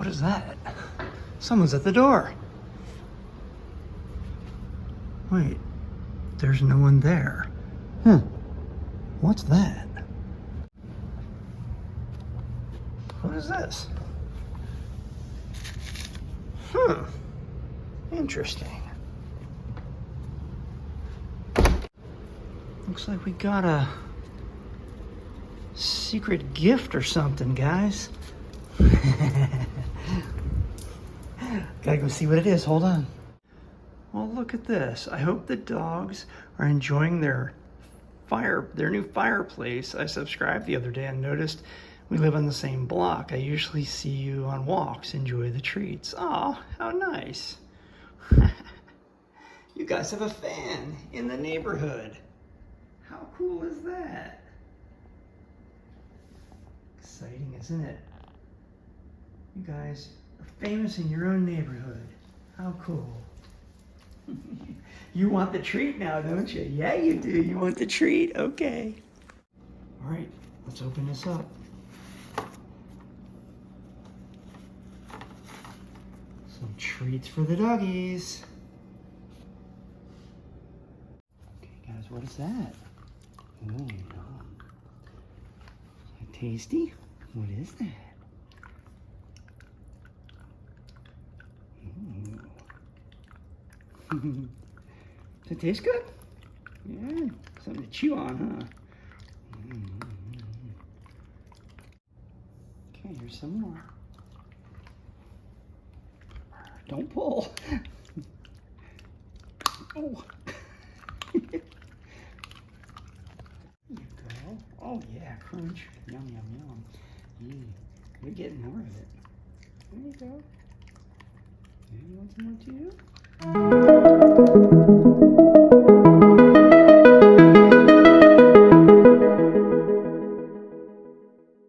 What is that? Someone's at the door. Wait, there's no one there. What's that? What is this? Interesting. Looks like we got a secret gift or something, guys. Gotta go see what it is. Hold on. Well, look at this. I hope the dogs are enjoying their new fireplace. I subscribed the other day and noticed we live on the same block. I usually see you on walks. Enjoy the treats. Oh, how nice. You guys have a fan in the neighborhood. How cool is that? Exciting, isn't it? You guys are famous in your own neighborhood. How cool. You want the treat now, don't you? Yeah, you do. You want the treat? Okay. All right, let's open this up. Some treats for the doggies. Okay, guys, what is that? Oh, yum. Is that tasty? What is that? Does it taste good? Yeah, something to chew on, huh? Okay, here's some more. Don't pull. Oh. There you go. Oh yeah, crunch. Yum, yum, yum. You're getting more of it. There you go. You want some more too?